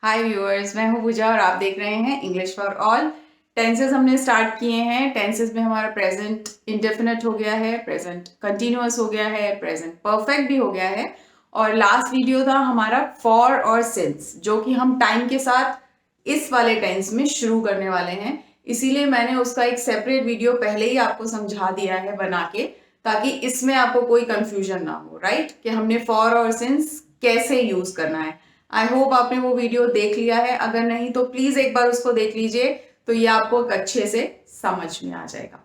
हाय viewers, मैं हूं पूजा और आप देख रहे हैं इंग्लिश फॉर ऑल। टेंसेस हमने स्टार्ट किए हैं। टेंसेस में हमारा प्रेजेंट इंडेफिनिट हो गया है, प्रेजेंट कंटिन्यूअस हो गया है, प्रेजेंट परफेक्ट भी हो गया है और लास्ट वीडियो था हमारा फॉर और सिंस, जो कि हम टाइम के साथ इस वाले टेंस में शुरू करने वाले हैं। इसीलिए मैंने उसका एक सेपरेट वीडियो पहले ही आपको समझा दिया है बना के, ताकि इसमें आपको कोई कंफ्यूजन ना हो, राइट, कि हमने फॉर और सिंस कैसे यूज करना है। आई होप आपने वो वीडियो देख लिया है। अगर नहीं तो प्लीज एक बार उसको देख लीजिए, तो ये आपको अच्छे से समझ में आ जाएगा।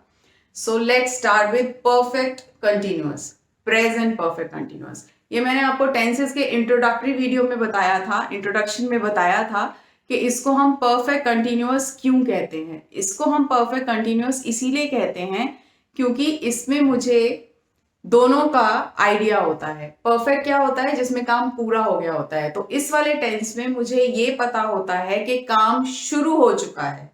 So let's start with perfect continuous, present perfect continuous. ये मैंने आपको टेंसेस के इंट्रोडक्टरी वीडियो में बताया था, इंट्रोडक्शन में बताया था कि इसको हम परफेक्ट कंटिन्यूअस क्यों कहते हैं। इसको हम परफेक्ट कंटिन्यूअस इसीलिए कहते हैं क्योंकि इसमें मुझे दोनों का आइडिया होता है। परफेक्ट क्या होता है? जिसमें काम पूरा हो गया होता है। तो इस वाले टेंस में मुझे ये पता होता है कि काम शुरू हो चुका है।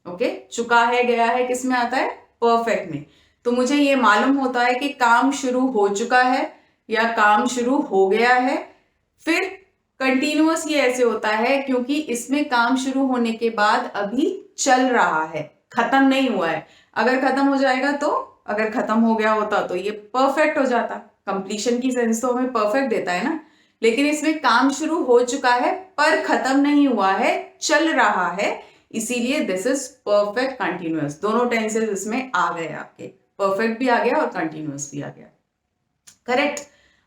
ओके, चुका है गया है किस में आता है? परफेक्ट में। तो मुझे ये मालूम होता है कि काम शुरू हो चुका है या काम शुरू हो गया है। फिर कंटिन्यूअस ये ऐसे होता है क्योंकि इसमें काम शुरू होने के बाद अभी चल रहा है, खत्म नहीं हुआ है। अगर खत्म हो जाएगा तो, अगर खत्म हो गया होता तो ये परफेक्ट हो जाता। कंप्लीशन की सेंस तो हमें परफेक्ट देता है ना। लेकिन इसमें काम शुरू हो चुका है पर खत्म नहीं हुआ है, चल रहा है, इसीलिए दिस इज परफेक्ट कंटिन्यूअस। दोनों टेंसेस इसमें आ गए आपके, परफेक्ट भी आ गया और कंटिन्यूअस भी आ गया। करेक्ट।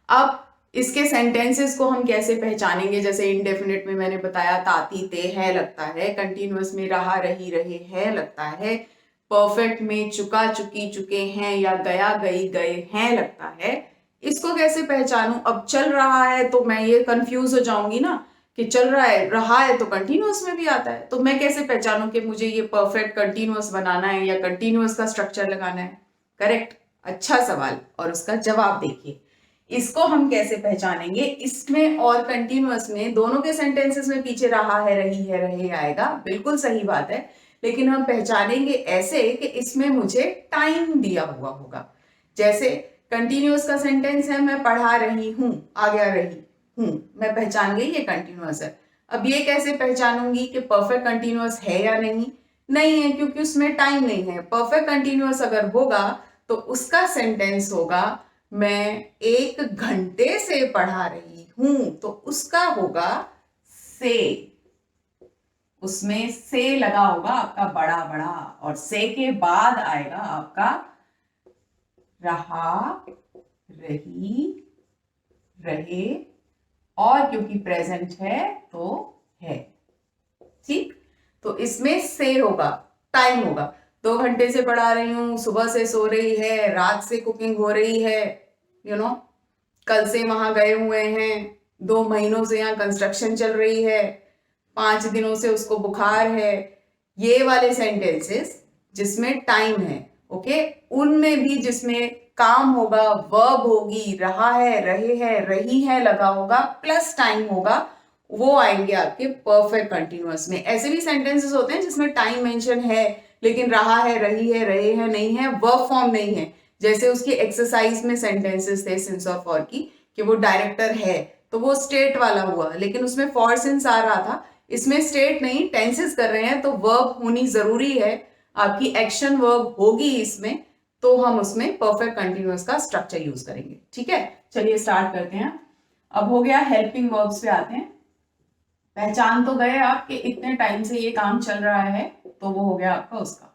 अब इसके सेंटेंसेस को हम कैसे पहचानेंगे? जैसे इंडेफिनिट में मैंने बताया ताती ते है लगता है, कंटिन्यूअस में रहा रही रहे है लगता है, परफेक्ट में चुका चुकी चुके हैं या गया गई गए हैं लगता है। इसको कैसे पहचानूं? अब चल रहा है तो मैं ये कंफ्यूज हो जाऊंगी ना कि चल रहा है तो कंटिन्यूअस में भी आता है। तो मैं कैसे पहचानूं कि मुझे ये परफेक्ट कंटिन्यूअस बनाना है या कंटिन्यूअस का स्ट्रक्चर लगाना है? करेक्ट, अच्छा सवाल। और उसका जवाब देखिए, इसको हम कैसे पहचानेंगे। इसमें और कंटिन्यूअस में दोनों के सेंटेंसेस में पीछे रहा है रही है रहे आएगा, बिल्कुल सही बात है। लेकिन हम पहचानेंगे ऐसे कि इसमें मुझे टाइम दिया हुआ होगा। जैसे कंटिन्यूअस का सेंटेंस है, मैं पढ़ा रही हूं, आ गया रही हूं, मैं पहचान गई ये कंटिन्यूअस है। अब ये कैसे पहचानूंगी कि परफेक्ट कंटिन्यूअस है या नहीं? नहीं है, क्योंकि उसमें टाइम नहीं है। परफेक्ट कंटिन्यूअस अगर होगा तो उसका सेंटेंस होगा मैं 1 घंटे से पढ़ा रही हूं, तो उसका होगा से। उसमें से लगा होगा आपका बड़ा बड़ा, और से के बाद आएगा आपका रहा रही रहे, और क्योंकि प्रेजेंट है तो है। ठीक, तो इसमें से होगा, टाइम होगा। 2 घंटे से पढ़ा रही हूं, सुबह से सो रही है, रात से कुकिंग हो रही है, कल से वहां गए हुए हैं, 2 महीनों से यहाँ कंस्ट्रक्शन चल रही है, 5 दिनों से उसको बुखार है। ये वाले सेंटेंसेस जिसमें टाइम है, ओके, उनमें भी जिसमें काम होगा, वर्ब होगी, रहा है रहे है रही है लगा होगा, प्लस टाइम होगा, वो आएंगे आपके परफेक्ट कंटिन्यूअस में। ऐसे भी सेंटेंसेस होते हैं जिसमें टाइम मेंशन है लेकिन रहा है रही है रहे है नहीं है, वर्ब फॉर्म नहीं है। जैसे उसकी एक्सरसाइज में सेंटेंसेस थे सिंस और फॉर की, कि वो डायरेक्टर है, तो वो स्टेट वाला हुआ, लेकिन उसमें फॉर सिंस आ रहा था। इसमें स्टेट नहीं, टेंसेस कर रहे हैं तो वर्ब होनी जरूरी है, आपकी एक्शन वर्ब होगी इसमें, तो हम उसमें परफेक्ट कंटिन्यूअस का स्ट्रक्चर यूज करेंगे। ठीक है, चलिए स्टार्ट करते हैं। अब हो गया हेल्पिंग वर्ब्स पे आते हैं। पहचान तो गए आप कि इतने टाइम से ये काम चल रहा है, तो वो हो गया आपका उसका।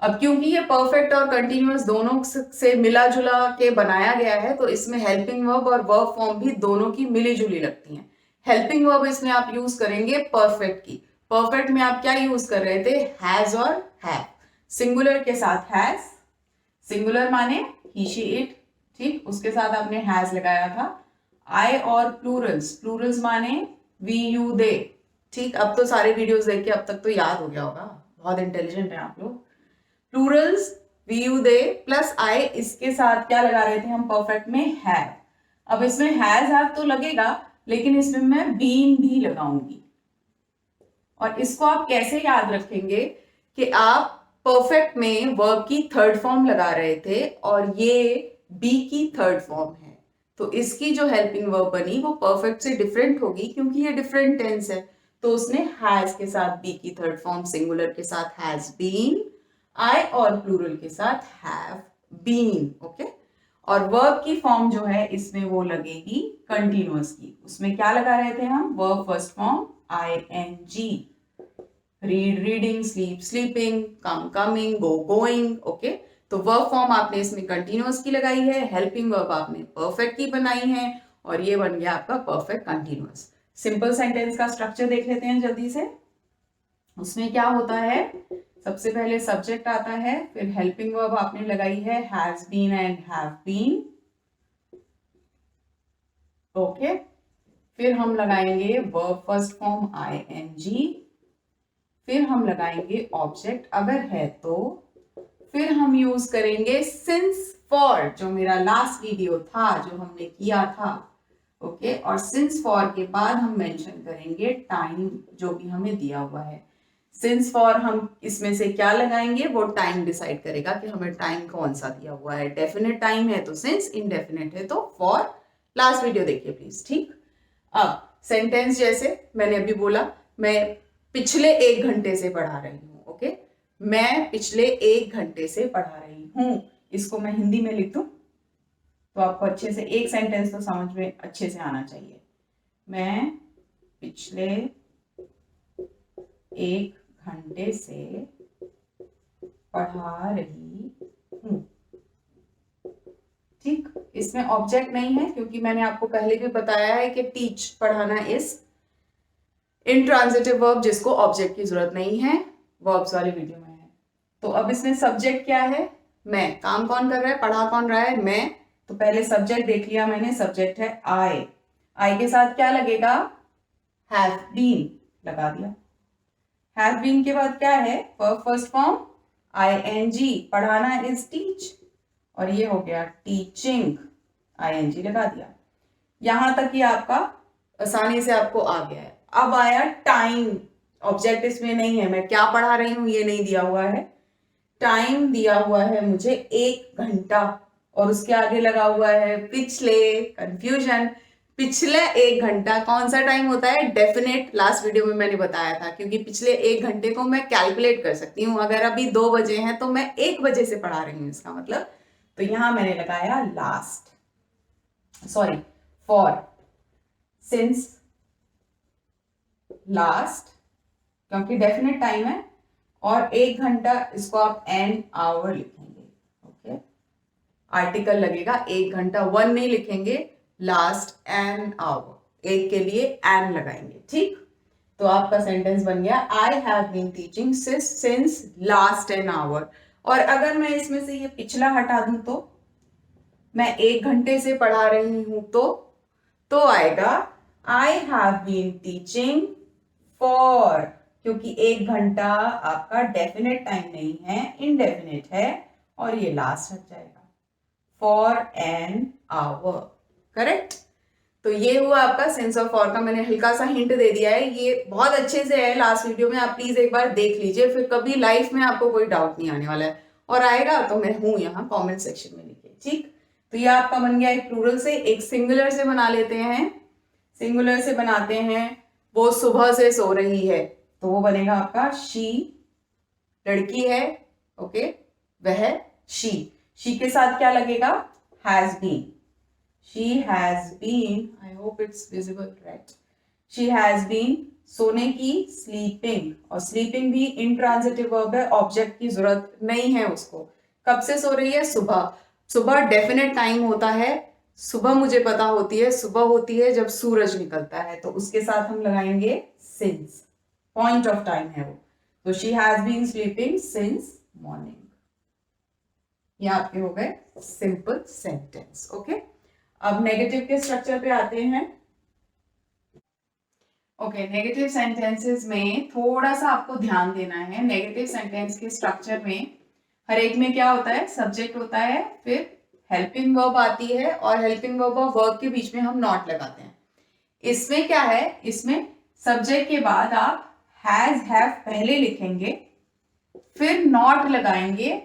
अब क्योंकि ये परफेक्ट और कंटिन्यूअस दोनों से मिला जुला के बनाया गया है, तो इसमें हेल्पिंग वर्ब और वर्ब फॉर्म भी दोनों की मिली जुली लगती हैं। हेल्पिंग वर्ब इसमें आप यूज करेंगे परफेक्ट की। परफेक्ट में आप क्या यूज कर रहे थे? हैज और हैव। सिंगुलर के साथ हैज, सिंगुलर माने ही शी इट, ठीक, उसके साथ आपने हैज लगाया था। आई और प्लूरल्स, प्लूरल्स माने वी यू दे, ठीक। अब तो सारे वीडियोस देख के अब तक तो याद हो गया होगा, बहुत इंटेलिजेंट है आप लोग। Plurals we you they plus I, इसके साथ क्या लगा रहे थे हम परफेक्ट में? हैव। अब इसमें हैज हैव तो लगेगा, लेकिन इसमें मैं बीन भी लगाऊंगी। और इसको आप कैसे याद रखेंगे कि आप परफेक्ट में वर्ब की थर्ड फॉर्म लगा रहे थे और ये बी की थर्ड फॉर्म है, तो इसकी जो हेल्पिंग वर्ब बनी वो परफेक्ट से डिफरेंट होगी क्योंकि ये डिफरेंट टेंस है। तो उसने हैज के साथ बी की थर्ड फॉर्म, सिंगुलर के साथ हैज बीन, आई और प्लूरल के साथ हैव बीन। ओके, और वर्ब की फॉर्म जो है इसमें वो लगेगी कंटिन्यूअस की। उसमें क्या लगा रहे थे हम? Verb first form ing, read reading, sleep sleeping, कम कमिंग, गो गोइंग। ओके, तो वर्ब फॉर्म आपने इसमें कंटिन्यूअस की लगाई है, हेल्पिंग वर्ब आपने परफेक्ट की बनाई है, और ये बन गया आपका परफेक्ट कंटिन्यूअस। सिंपल सेंटेंस का स्ट्रक्चर देख लेते हैं जल्दी से। उसमें क्या होता है? सबसे पहले सब्जेक्ट आता है, फिर हेल्पिंग वर्ब आपने लगाई है has been and have been. Okay, फिर हम लगाएंगे वर्ब फर्स्ट फॉर्म ing, फिर हम लगाएंगे ऑब्जेक्ट अगर है तो, फिर हम यूज करेंगे सिंस फॉर, जो मेरा लास्ट वीडियो था जो हमने किया था। ओके, और सिंस फॉर के बाद हम मेंशन करेंगे टाइम जो भी हमें दिया हुआ है। सिंस फॉर हम इसमें से क्या लगाएंगे वो टाइम डिसाइड करेगा कि हमें टाइम कौन सा दिया हुआ है। डेफिनेट टाइम है तो सिंस, इनडेफिनेट है तो फॉर। लास्ट वीडियो देखिए प्लीज। ठीक, अब सेंटेंस जैसे मैंने अभी बोला, मैं पिछले 1 घंटे से पढ़ा रही हूँ। ओके, मैं पिछले 1 घंटे से पढ़ा रही हूँ, इसको मैं हिंदी में लिख दूं तो आपको अच्छे से एक सेंटेंस तो समझ में अच्छे से आना चाहिए। मैं पिछले 1 घंटे से पढ़ा रही हूँ। ठीक, इसमें ऑब्जेक्ट नहीं है क्योंकि मैंने आपको पहले भी बताया है कि टीच, पढ़ाना इज इंट्रांजिटिव वर्ब जिसको ऑब्जेक्ट की जरूरत नहीं है, वर्ब्स वाली वीडियो में है। तो अब इसमें सब्जेक्ट क्या है? मैं। काम कौन कर रहा है? पढ़ा कौन रहा है? मैं। तो पहले सब्जेक्ट देख लिया मैंने, सब्जेक्ट है आई। आई के साथ क्या लगेगा? हैव बीन लगा दिया। हैव बीन के बाद क्या है? वर्ब फर्स्ट फॉर्म ing, पढ़ाना इज टीच, और ये हो गया टीचिंग, ing लगा दिया। यहां तक ही आपका आसानी से आपको आ गया है। अब आया टाइम, ऑब्जेक्ट इसमें नहीं है, मैं क्या पढ़ा रही हूं ये नहीं दिया हुआ है। टाइम दिया हुआ है मुझे 1 घंटा, और उसके आगे लगा हुआ है पिछले। कंफ्यूजन, पिछले 1 घंटा कौन सा टाइम होता है? डेफिनेट। लास्ट वीडियो में मैंने बताया था, क्योंकि पिछले 1 घंटे को मैं कैलकुलेट कर सकती हूँ। अगर अभी 2 बजे हैं तो मैं 1 बजे से पढ़ा रही हूँ, इसका मतलब। तो यहां मैंने लगाया last, sorry for, since last, क्योंकि डेफिनेट टाइम है, और 1 घंटा इसको आप एन आवर लिखेंगे। ओके, आर्टिकल लगेगा 1 घंटा, 1 नहीं लिखेंगे, लास्ट एन आवर, एक के लिए एन लगाएंगे। ठीक, तो आपका सेंटेंस बन गया I have been teaching since last an hour. और अगर मैं इसमें से ये पिछला हटा दूं तो, मैं 1 घंटे से पढ़ा रही हूं तो आएगा I have been teaching for, क्योंकि 1 घंटा आपका डेफिनेट टाइम नहीं है, इनडेफिनेट है, और ये लास्ट हट जाएगा, फॉर एन आवर। करेक्ट। तो ये हुआ आपका सेंस ऑफ फॉर का, मैंने हल्का सा हिंट दे दिया है, ये बहुत अच्छे से है लास्ट वीडियो में, आप प्लीज एक बार देख लीजिए, फिर कभी लाइफ में आपको कोई डाउट नहीं आने वाला है, और आएगा तो मैं हूं यहाँ कमेंट सेक्शन में लिखिए। ठीक, तो ये आपका बन गया एक प्लूरल से। एक सिंगुलर से बना लेते हैं, सिंगुलर से बनाते हैं, वो सुबह से सो रही है, तो वो बनेगा आपका शी, लड़की है। ओके, वह शी के साथ क्या लगेगा? Has been, she has been, I hope it's visible, right? she has been, सोने की, sleeping, और sleeping भी intransitive verb है, ऑब्जेक्ट की जरूरत नहीं है उसको। कब से सो रही है? सुबह। सुबह डेफिनेट टाइम होता है, सुबह मुझे पता होती है, सुबह होती है जब सूरज निकलता है, तो उसके साथ हम लगाएंगे since, पॉइंट ऑफ टाइम है वो। तो she has been sleeping since morning। ये आपके हो गए सिंपल सेंटेंस। ओके, अब नेगेटिव के स्ट्रक्चर पे आते हैं। ओके, नेगेटिव सेंटेंसेस में थोड़ा सा आपको ध्यान देना है। नेगेटिव सेंटेंस के स्ट्रक्चर में हर एक में क्या होता है? सब्जेक्ट होता है, फिर हेल्पिंग वर्ब आती है, और हेल्पिंग वर्ब और वर्ब के बीच में हम नॉट लगाते हैं। इसमें क्या है? इसमें सब्जेक्ट के बाद आप हैज हैव पहले लिखेंगे, फिर नॉट लगाएंगे,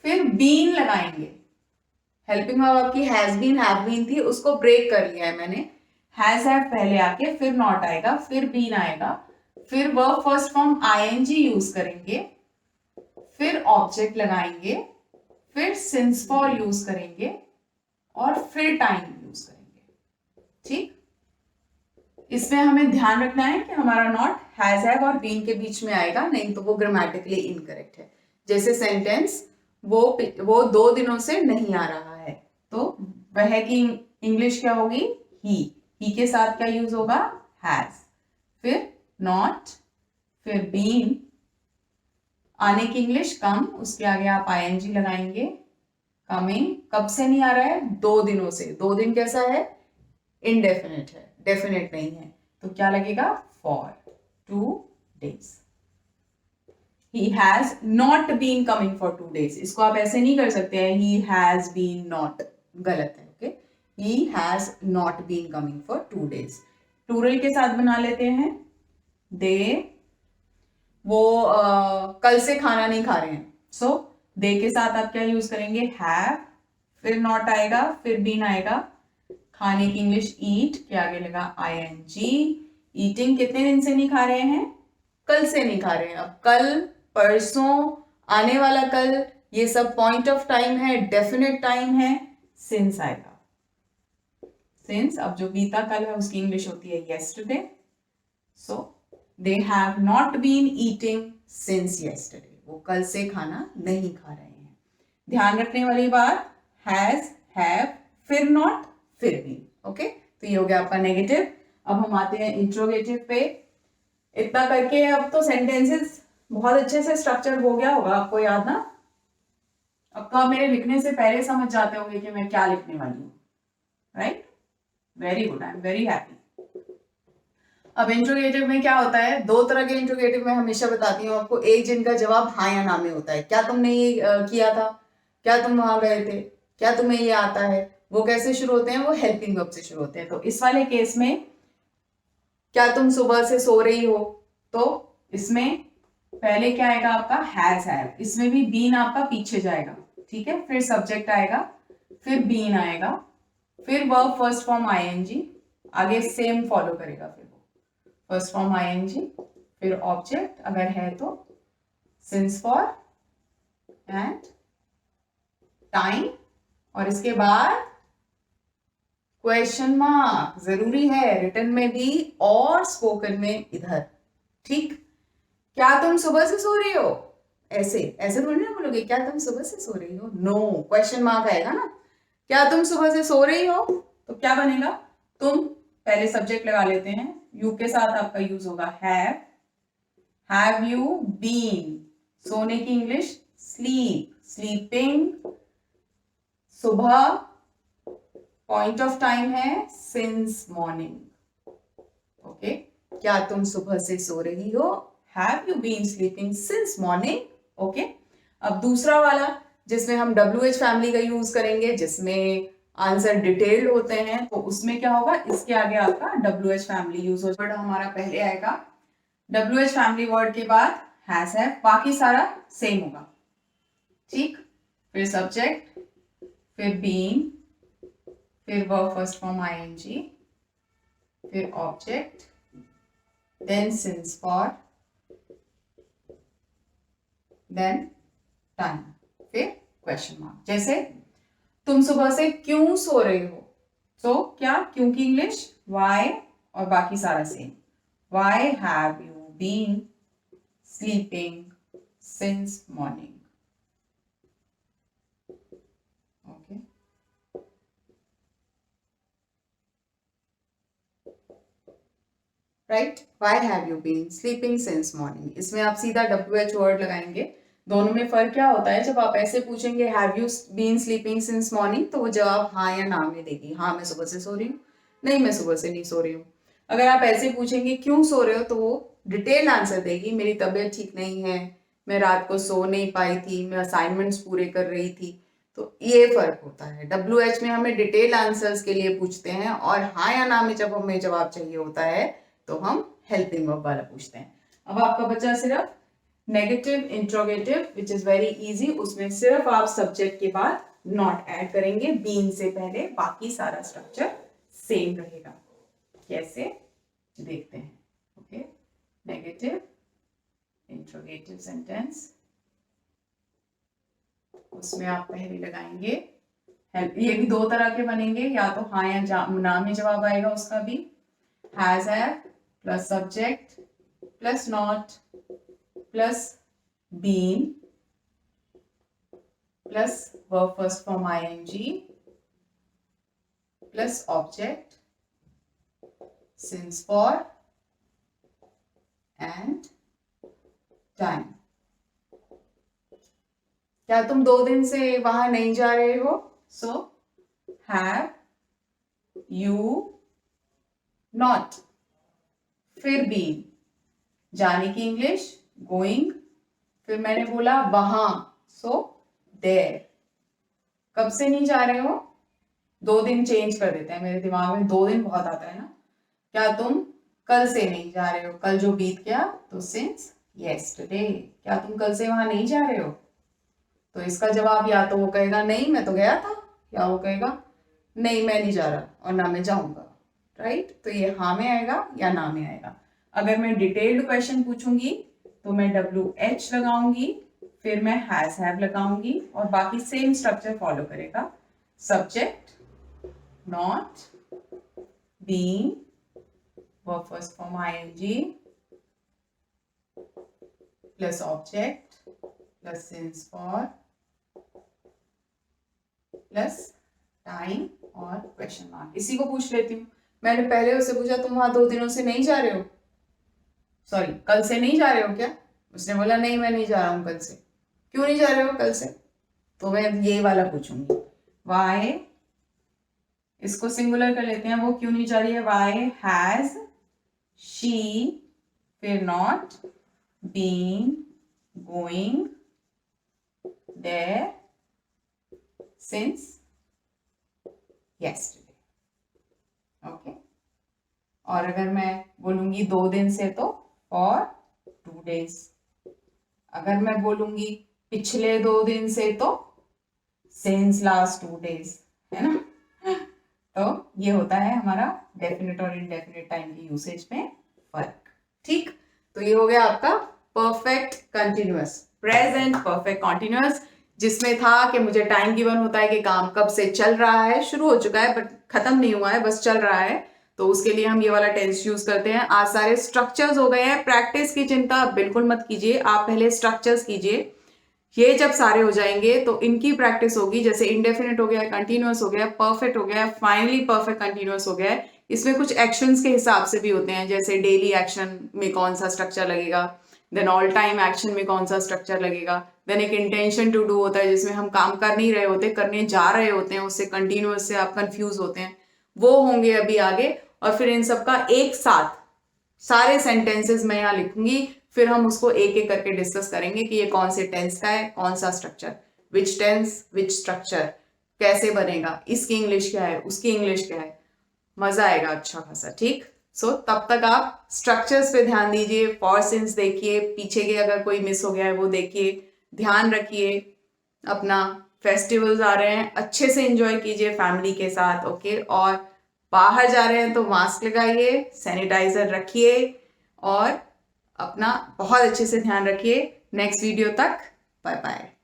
फिर बीन लगाएंगे। हेल्पिंग वर्ब आपकी हैज बीन, हैव बीन थी, उसको ब्रेक कर लिया है मैंने। हैज हैव पहले आके फिर नॉट आएगा, फिर बीन आएगा, फिर verb first form ING use करेंगे, फिर ऑब्जेक्ट लगाएंगे, फिर सिंस फॉर यूज करेंगे और फिर टाइम यूज करेंगे। ठीक, इसमें हमें ध्यान रखना है कि हमारा नॉट हैव और बीन के बीच में आएगा, नहीं तो वो ग्रामेटिकली इनकरेक्ट है। जैसे सेंटेंस वो 2 दिनों से नहीं आ रहा है, तो वह की इंग्लिश क्या होगी? ही के साथ क्या यूज होगा? हैज, फिर नॉट, फिर बीन, आने की इंग्लिश कम, उसके आगे आप आईएनजी लगाएंगे। कमिंग कब से नहीं आ रहा है? 2 दिनों से। 2 दिन कैसा है? इनडेफिनिट है, डेफिनेट नहीं है, तो क्या लगेगा? For 2 days। He has not been coming for 2 days। इसको आप ऐसे नहीं कर सकते हैं he has been not, गलत है। Okay, he has not been coming for 2 days। Plural के साथ बना लेते हैं। they, वो कल से खाना नहीं खा रहे हैं, सो they के साथ आप क्या यूज करेंगे? have, फिर not आएगा, फिर been आएगा। खाने की इंग्लिश eat के आगे लगा ing। eating कितने दिन से नहीं खा रहे हैं? कल से नहीं खा रहे हैं। अब कल, परसों, आने वाला कल, ये सब पॉइंट ऑफ टाइम है, डेफिनेट टाइम है। सिंस आएगा, सिंस। अब जो बीता कल है उसकी इंग्लिश होती है yesterday। So they have not been eating since yesterday। वो कल से खाना नहीं खा रहे हैं। ध्यान रखने वाली बात, हैज, हैव, फिर नॉट, फिर बीन। ओके, तो ये हो गया आपका नेगेटिव। अब हम आते हैं इंट्रोगेटिव पे। इतना करके अब तो सेंटेंसेस बहुत अच्छे से स्ट्रक्चर हो गया होगा, आपको याद ना? अब तो आप मेरे लिखने से पहले समझ जाते होंगे कि मैं क्या लिखने वाली हूँ, right? Very good, I am very happy. अब इंट्रोगेटिव में क्या होता है? 2 तरह के इंट्रोगेटिव में हमेशा बताती हूँ आपको। एक जिनका जवाब हाँ या ना में होता है, क्या तुमने ये किया था, क्या तुम वहां गए थे, क्या तुम्हें ये आता है। वो कैसे शुरू होते हैं? वो हेल्पिंग वर्ब से शुरू होते हैं। तो इस वाले केस में क्या तुम सुबह से सो रही हो, तो इसमें पहले क्या आएगा आपका? Has, have. इसमें भी बीन आपका पीछे जाएगा, ठीक है? फिर सब्जेक्ट आएगा, फिर बीन आएगा, फिर वर्ब फर्स्ट फॉर्म आईएनजी, आगे सेम फॉलो करेगा। फिर वो फर्स्ट फॉर्म आईएनजी, फिर ऑब्जेक्ट अगर है तो सिंस फॉर एंड टाइम, और इसके बाद क्वेश्चन मार्क। जरूरी है रिटन में भी और स्पोकन में इधर। ठीक, क्या तुम सुबह से सो रही हो? ऐसे ऐसे थोड़ी ना बोलोगे क्या तुम सुबह से सो रही हो। नो, क्वेश्चन मार्क आएगा ना। क्या तुम सुबह से सो रही हो, तो क्या बनेगा? तुम, पहले सब्जेक्ट लगा लेते हैं, यू के साथ आपका यूज होगा हैव यू बीन, सोने की इंग्लिश स्लीप, स्लीपिंग, सुबह, पॉइंट ऑफ टाइम है सिंस मॉर्निंग। ओके, क्या तुम सुबह से सो रही हो? Have you been sleeping since morning. Okay, अब दूसरा वाला जिसमें हम WH फैमिली का यूज करेंगे, जिसमें आंसर डिटेल्ड होते हैं, तो उसमें क्या होगा? इसके आगे आपका WH फैमिली यूज हो जाएगा। हमारा पहले आएगा WH फैमिली वर्ड के बाद हैज, हैव, बाकी सारा सेम होगा। ठीक, फिर सब्जेक्ट, फिर बीन, फिर वर्ब फर्स्ट फॉर्म आईएनजी, फिर object, then since for, then time, फिर क्वेश्चन मार्क। जैसे तुम सुबह से क्यों सो रहे हो, तो क्या क्यों की इंग्लिश वाई, और बाकी सारा same. Why have you been sleeping since morning. Okay, right, why have you been sleeping since morning. इसमें आप सीधा WH वर्ड लगाएंगे। दोनों में फर्क क्या होता है? जब आप ऐसे पूछेंगे have you been sleeping since morning, तो वो जवाब हाँ या ना में देगी। हाँ, मैं सुबह से सो रही हूँ, नहीं मैं सुबह से नहीं सो रही हूँ। अगर आप ऐसे पूछेंगे क्यों सो रहे हो, तो वो डिटेल आंसर देगी। मेरी तबीयत ठीक नहीं है, मैं रात को सो नहीं पाई थी, मैं असाइनमेंट्स पूरे कर रही थी। तो ये फर्क होता है। WH में हमें डिटेल आंसर्स के लिए पूछते हैं, और हाँ या ना में जब हमें जवाब चाहिए होता है तो हम हेल्पिंग वर्ब वाला पूछते हैं। अब आपका बचा सिर्फ negative interrogative, which is very easy. उसमें सिर्फ आप सब्जेक्ट के बाद नॉट ऐड करेंगे, बीन से पहले, बाकी सारा स्ट्रक्चर सेम रहेगा। कैसे देखते हैं? ओके, नेगेटिव इंट्रोगेटिव सेंटेंस, उसमें आप पहले लगाएंगे हेल्प। ये भी दो तरह के बनेंगे, या तो हाँ या ना में जवाब आएगा उसका भी। Has have plus subject plus not plus been plus verb first form ING plus object since for and time. क्या तुम 2 दिन से वहां नहीं जा रहे हो? So have you not. फिर बीन, जाने की इंग्लिश गोइंग, फिर मैंने बोला वहां, सो देयर। कब से नहीं जा रहे हो? 2 दिन चेंज कर देते हैं, मेरे दिमाग में 2 दिन बहुत आता है ना। क्या तुम कल से नहीं जा रहे हो? कल जो बीत गया तो सिंस येस्टरडे। क्या तुम कल से वहां नहीं जा रहे हो? तो इसका जवाब या तो वो कहेगा नहीं मैं तो गया था, या वो कहेगा नहीं मैं नहीं जा रहा और ना मैं जाऊंगा, राइट। तो ये हाँ में आएगा या ना में आएगा। अगर मैं डिटेल्ड क्वेश्चन पूछूंगी तो मैं WH लगाऊंगी, फिर मैं हैज हैव लगाऊंगी और बाकी सेम स्ट्रक्चर फॉलो करेगा। Subject not being verb first form ING plus object plus since for plus time और क्वेश्चन मार्क। इसी को पूछ लेती हूँ। मैंने पहले उससे पूछा तुम वहां 2 दिनों से नहीं जा रहे हो, सॉरी कल से नहीं जा रहे हो क्या? उसने बोला नहीं मैं नहीं जा रहा हूँ कल से। क्यों नहीं जा रहे हो कल से? तो मैं ये वाला पूछूंगी, वाई, इसको सिंगुलर कर लेते हैं, वो क्यों नहीं जा रही है? वाई हैज शी फिर not been going there since yesterday, okay. और अगर मैं बोलूंगी 2 दिन से तो फॉर 2 days। अगर मैं बोलूंगी पिछले 2 दिन से तो सिंस लास्ट 2 days, है ना। तो ये होता है हमारा डेफिनेट और इनडेफिनेट टाइम की यूसेज में फर्क, ठीक। तो ये हो गया आपका perfect continuous, present perfect continuous, जिसमें था कि मुझे टाइम गिवन होता है कि काम कब से चल रहा है, शुरू हो चुका है बट खत्म नहीं हुआ है, बस चल रहा है। तो उसके लिए हम ये वाला टेंस यूज करते हैं। आज सारे स्ट्रक्चर्स हो गए हैं। प्रैक्टिस की चिंता बिल्कुल मत कीजिए, आप पहले स्ट्रक्चर्स कीजिए। ये जब सारे हो जाएंगे तो इनकी प्रैक्टिस होगी। जैसे इंडेफिनिट हो गया, कंटिन्यूअस हो गया, परफेक्ट हो गया, फाइनली परफेक्ट कंटिन्यूअस हो गया है। इसमें कुछ एक्शंस के हिसाब से भी होते हैं, जैसे डेली एक्शन में कौन सा स्ट्रक्चर लगेगा, देन ऑल टाइम एक्शन में कौन सा स्ट्रक्चर लगेगा, देन एक इंटेंशन टू डू होता है जिसमें हम काम कर नहीं रहे होते, करने जा रहे होते हैं, उससे कंटिन्यूअस से आप कंफ्यूज होते हैं, वो होंगे अभी आगे। और फिर इन सबका एक साथ सारे सेंटेंसेस मैं यहाँ लिखूंगी, फिर हम उसको एक एक करके डिस्कस करेंगे कि ये कौन से टेंस का है, कौन सा structure, which tense which structure, कैसे बनेगा, इसकी इंग्लिश क्या है, उसकी इंग्लिश क्या है। मजा आएगा अच्छा खासा, ठीक। सो तब तक आप स्ट्रक्चर्स पे ध्यान दीजिए, फॉर सिंस देखिए, पीछे के अगर कोई मिस हो गया है वो देखिए, ध्यान रखिए अपना। फेस्टिवल्स आ रहे हैं, अच्छे से एंजॉय कीजिए फैमिली के साथ, ओके। और बाहर जा रहे हैं तो मास्क लगाइए, सैनिटाइजर रखिए और अपना बहुत अच्छे से ध्यान रखिए। नेक्स्ट वीडियो तक बाय बाय।